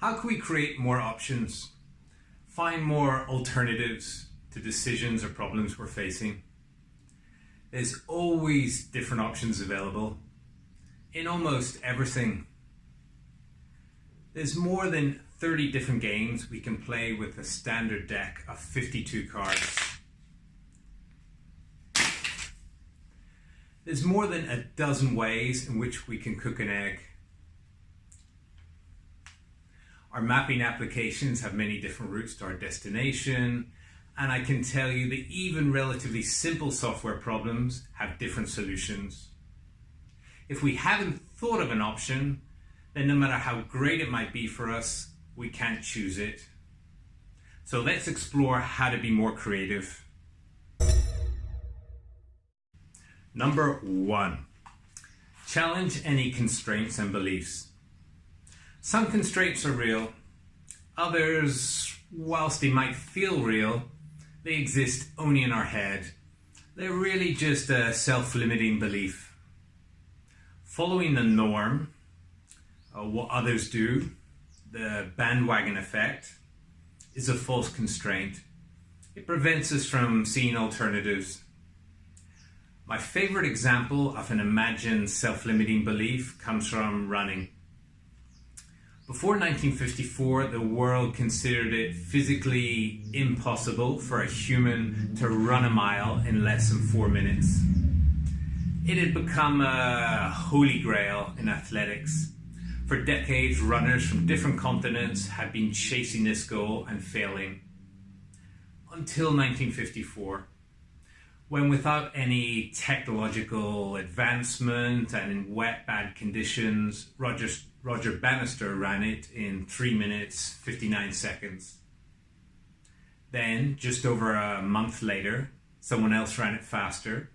How can we create more options? Find more alternatives to decisions or problems we're facing? There's always different options available in almost everything. There's more than 30 different games we can play with a standard deck of 52 cards. There's more than a dozen ways in which we can cook an egg. Our mapping applications have many different routes to our destination, and I can tell you that even relatively simple software problems have different solutions. If we haven't thought of an option, then no matter how great it might be for us, we can't choose it. So let's explore how to be more creative. Number 1, challenge any constraints and beliefs. Some constraints are real. Others, whilst they might feel real, they exist only in our head. They're really just a self-limiting belief. Following the norm, what others do, the bandwagon effect, is a false constraint. It prevents us from seeing alternatives. My favorite example of an imagined self-limiting belief comes from running. Before 1954, the world considered it physically impossible for a human to run a mile in less than 4 minutes. It had become a holy grail in athletics. For decades, runners from different continents had been chasing this goal and failing. Until 1954, when without any technological advancement and in wet, bad conditions, Roger Bannister ran it in 3 minutes, 59 seconds. Then, just over a month later, someone else ran it faster.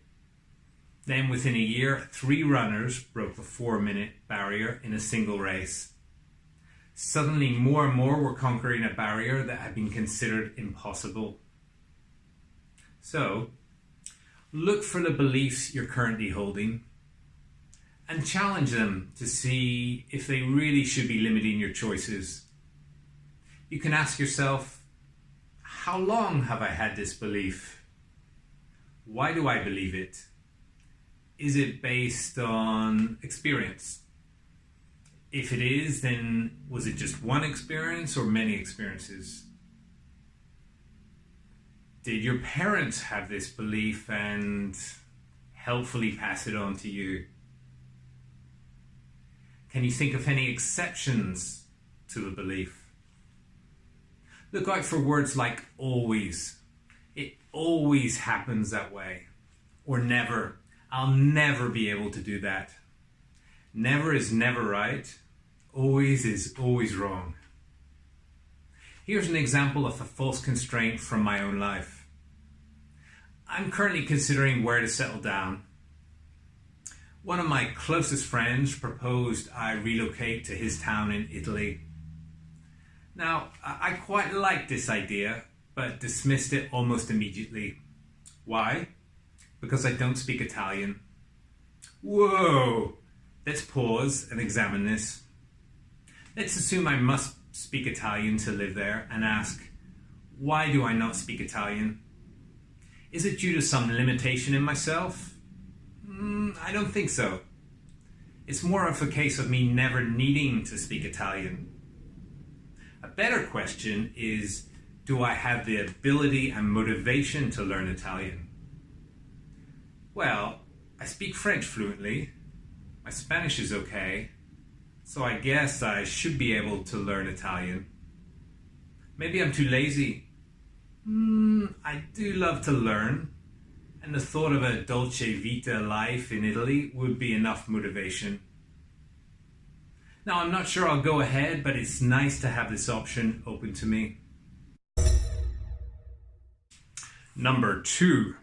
Then, within a year, 3 runners broke the 4-minute barrier in a single race. Suddenly, more and more were conquering a barrier that had been considered impossible. So, look for the beliefs you're currently holding and challenge them to see if they really should be limiting your choices. You can ask yourself, how long have I had this belief? Why do I believe it? Is it based on experience? If it is, then was it just one experience or many experiences? Did your parents have this belief and helpfully pass it on to you? Can you think of any exceptions to the belief? Look out for words like always. It always happens that way. Or never. I'll never be able to do that. Never is never right. Always is always wrong. Here's an example of a false constraint from my own life. I'm currently considering where to settle down. One of my closest friends proposed I relocate to his town in Italy. Now, I quite liked this idea, but dismissed it almost immediately. Why? Because I don't speak Italian. Whoa! Let's pause and examine this. Let's assume I must speak Italian to live there and ask, why do I not speak Italian? Is it due to some limitation in myself? I don't think so. It's more of a case of me never needing to speak Italian. A better question is, do I have the ability and motivation to learn Italian? Well, I speak French fluently. My Spanish is okay. So I guess I should be able to learn Italian. Maybe I'm too lazy. I do love to learn, and the thought of a dolce vita life in Italy would be enough motivation. Now, I'm not sure I'll go ahead, but it's nice to have this option open to me. Number 2,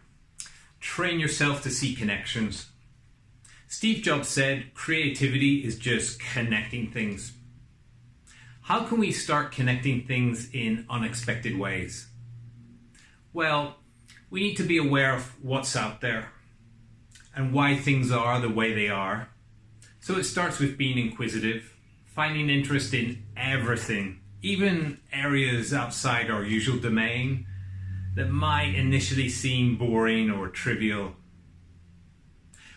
train yourself to see connections. Steve Jobs said, creativity is just connecting things. How can we start connecting things in unexpected ways? Well, we need to be aware of what's out there and why things are the way they are. So it starts with being inquisitive, finding interest in everything, even areas outside our usual domain that might initially seem boring or trivial.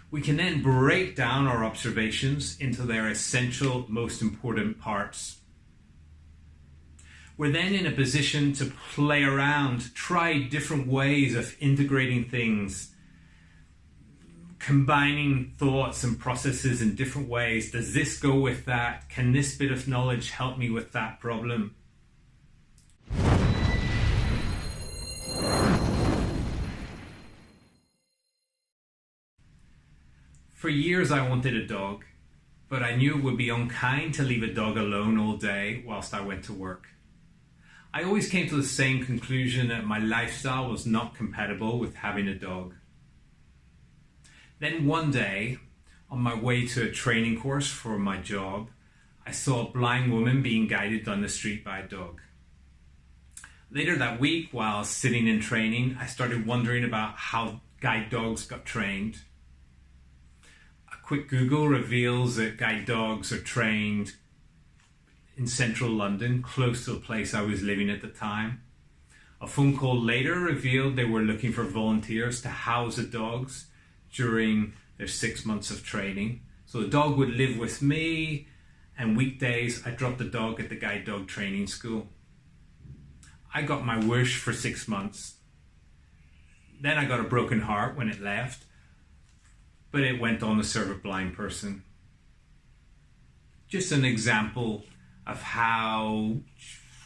We can then break down our observations into their essential, most important parts. We're then in a position to play around, try different ways of integrating things, combining thoughts and processes in different ways. Does this go with that? Can this bit of knowledge help me with that problem? For years I wanted a dog, but I knew it would be unkind to leave a dog alone all day whilst I went to work. I always came to the same conclusion that my lifestyle was not compatible with having a dog. Then one day, on my way to a training course for my job, I saw a blind woman being guided down the street by a dog. Later that week, while sitting in training, I started wondering about how guide dogs got trained. A quick Google reveals that guide dogs are trained in central London, close to the place I was living at the time. A phone call later revealed they were looking for volunteers to house the dogs during their 6 months of training. So the dog would live with me, and weekdays I dropped the dog at the guide dog training school. I got my wish for 6 months. Then I got a broken heart when it left, but it went on to serve a blind person. Just an example of how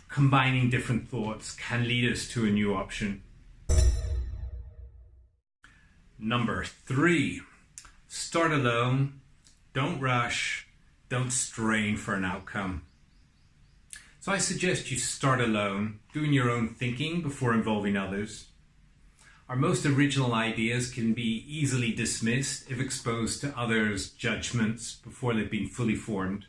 combining different thoughts can lead us to a new option. Number 3, start alone, don't rush, don't strain for an outcome. So I suggest you start alone, doing your own thinking before involving others. Our most original ideas can be easily dismissed if exposed to others' judgments before they've been fully formed.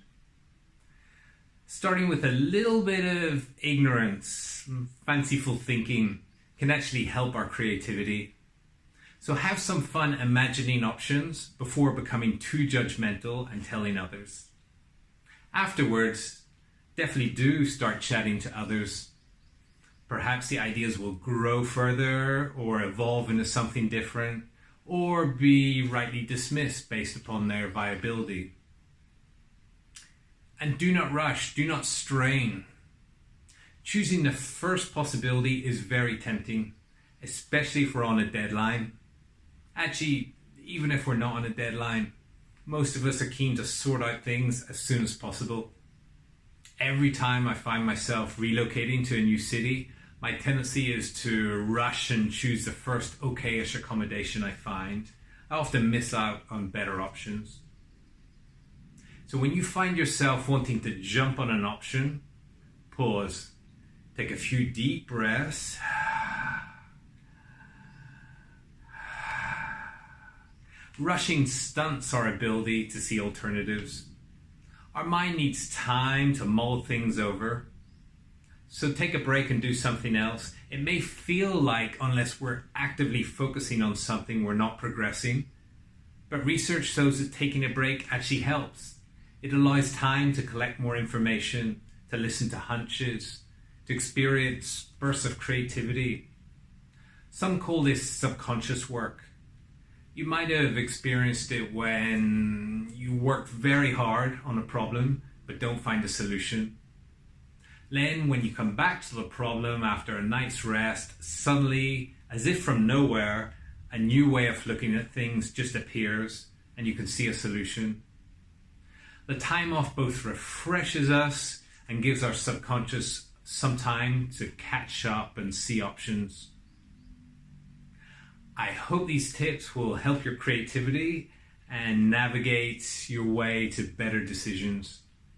Starting with a little bit of ignorance, fanciful thinking can actually help our creativity. So have some fun imagining options before becoming too judgmental and telling others. Afterwards, definitely do start chatting to others. Perhaps the ideas will grow further or evolve into something different, or be rightly dismissed based upon their viability. And do not rush, do not strain. Choosing the first possibility is very tempting, especially if we're on a deadline. Actually, even if we're not on a deadline, most of us are keen to sort out things as soon as possible. Every time I find myself relocating to a new city, my tendency is to rush and choose the first okay-ish accommodation I find. I often miss out on better options. So when you find yourself wanting to jump on an option, pause, take a few deep breaths, rushing stunts our ability to see alternatives. Our mind needs time to mull things over. So take a break and do something else. It may feel like, unless we're actively focusing on something, we're not progressing. But research shows that taking a break actually helps. It allows time to collect more information, to listen to hunches, to experience bursts of creativity. Some call this subconscious work. You might have experienced it when you work very hard on a problem but don't find a solution. Then when you come back to the problem after a night's rest, suddenly, as if from nowhere, a new way of looking at things just appears and you can see a solution. The time off both refreshes us and gives our subconscious some time to catch up and see options. I hope these tips will help your creativity and navigate your way to better decisions.